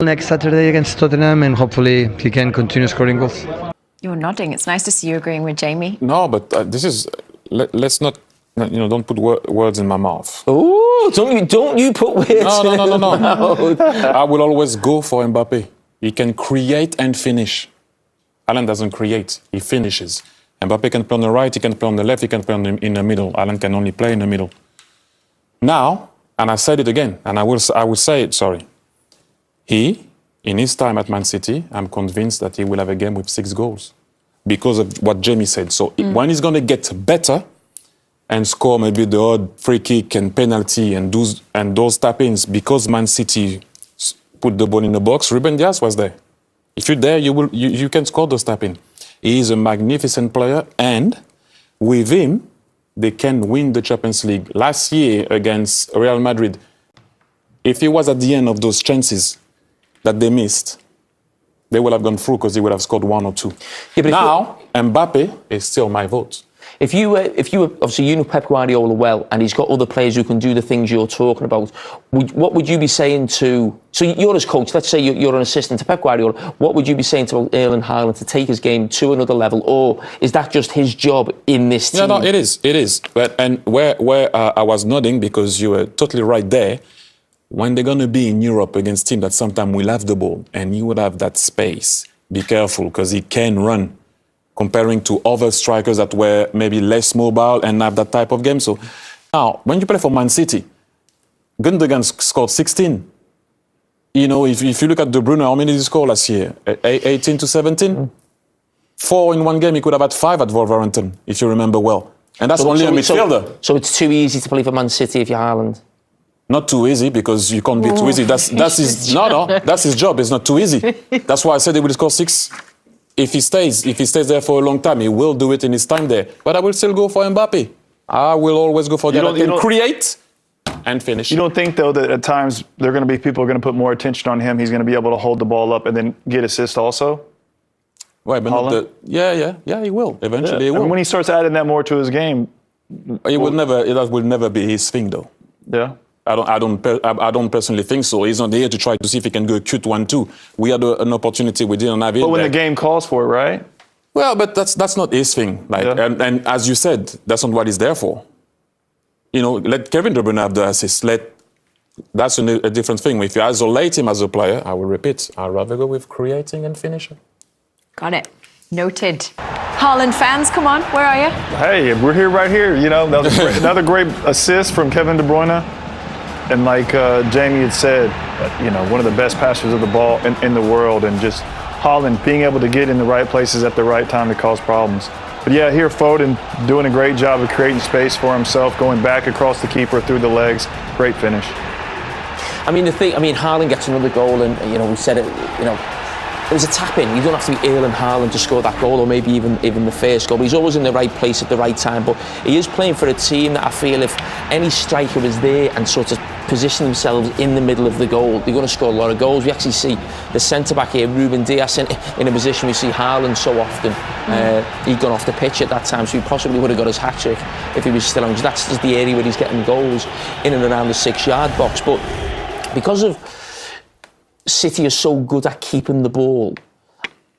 next Saturday against Tottenham, and hopefully he can continue scoring goals. You're nodding. It's nice to see you agreeing with Jamie. No, but this is. Let's not. Don't put words in my mouth. Oh, don't you put words in my mouth. I will always go for Mbappe. He can create and finish. Haaland doesn't create, he finishes. Mbappe can play on the right, he can play on the left, he can play in the middle. Haaland can only play in the middle. Now, and I said it again, and I will say it, sorry. He, in his time at Man City, I'm convinced that he will have a game with 6 goals because of what Jamie said. So when he's going to get better and score maybe the odd free kick and penalty and those tap-ins, because Man City put the ball in the box, Ruben Dias was there. If you're there, you can score those tap-in. He is a magnificent player, and with him, they can win the Champions League. Last year against Real Madrid, if he was at the end of those chances that they missed, they would have gone through because he would have scored 1 or 2. Yeah, now, Mbappe is still my vote. If you were obviously you know Pep Guardiola well, and he's got other players who can do the things you're talking about, what would you be saying to? So you're his coach. Let's say you're an assistant to Pep Guardiola. What would you be saying to Erling Haaland to take his game to another level, or is that just his job in this team? No, it is. But and where I was nodding because you were totally right there. When they're gonna be in Europe against teams that sometimes will have the ball and you would have that space, be careful because he can run. Comparing to other strikers that were maybe less mobile and have that type of game. So now, when you play for Man City, Gundogan scored 16. You know, if you look at De Bruyne, how many did he score last year? 18 to 17? 4 in one game. He could have had 5 at Wolverhampton, if you remember well. And that's only a midfielder. So it's too easy to play for Man City if you're Haaland? Not too easy, because you can't be too easy. That's his that's his job. It's not too easy. That's why I said he will score 6. If he stays there for a long time, he will do it in his time there. But I will still go for Mbappe. I will always go for that. I can create and finish. You don't think, though, that at times people are going to put more attention on him? He's going to be able to hold the ball up and then get assists also? Right, but not he will. Eventually he will. And when he starts adding that more to his game... That will never be his thing, though. Yeah? I don't personally think so. He's not here to try to see if he can go cute 1-2. We had an opportunity we didn't have it. But when the game calls for it, right? Well, but that's not his thing. And as you said, that's not what he's there for. You know, let Kevin De Bruyne have the assist. That's a different thing. If you isolate him as a player, I will repeat, I'd rather go with creating and finishing. Got it. Noted. Haaland fans, come on, where are you? Hey, we're here right here. You know, that was another great assist from Kevin De Bruyne. And like Jamie had said, you know, one of the best passers of the ball in the world, and just Haaland being able to get in the right places at the right time to cause problems. But yeah, here Foden doing a great job of creating space for himself, going back across the keeper through the legs. Great finish. I mean, Haaland gets another goal, and you know, we said it. You know, it was a tap-in. You don't have to be Erling Haaland to score that goal, or maybe even the first goal. But he's always in the right place at the right time. But he is playing for a team that I feel if any striker is there and sort of position themselves in the middle of the goal, they're going to score a lot of goals. We actually see the centre-back here, Ruben Dias, in a position we see Haaland so often. He'd gone off the pitch at that time, so he possibly would have got his hat-trick if he was still on, because that's just the area where he's getting goals in and around the 6-yard box. But because of City are so good at keeping the ball,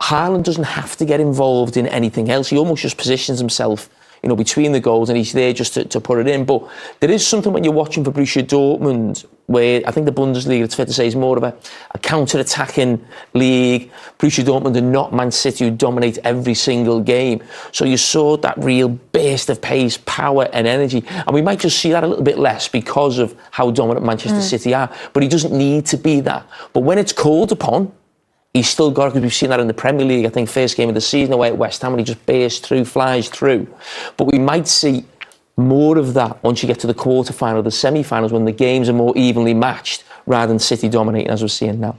Haaland doesn't have to get involved in anything else. He almost just positions himself, you know, between the goals, and he's there just to put it in. But there is something when you're watching for Borussia Dortmund, where I think the Bundesliga, it's fair to say, is more of a counter-attacking league. Borussia Dortmund are not Man City, who dominate every single game. So you saw that real burst of pace, power and energy. And we might just see that a little bit less because of how dominant Manchester City are. But he doesn't need to be that. But when it's called upon, he's still got it, because we've seen that in the Premier League. I think first game of the season away at West Ham, and he just bursts through, flies through. But we might see more of that once you get to the quarter-final, the semi-finals, when the games are more evenly matched rather than City dominating as we're seeing now.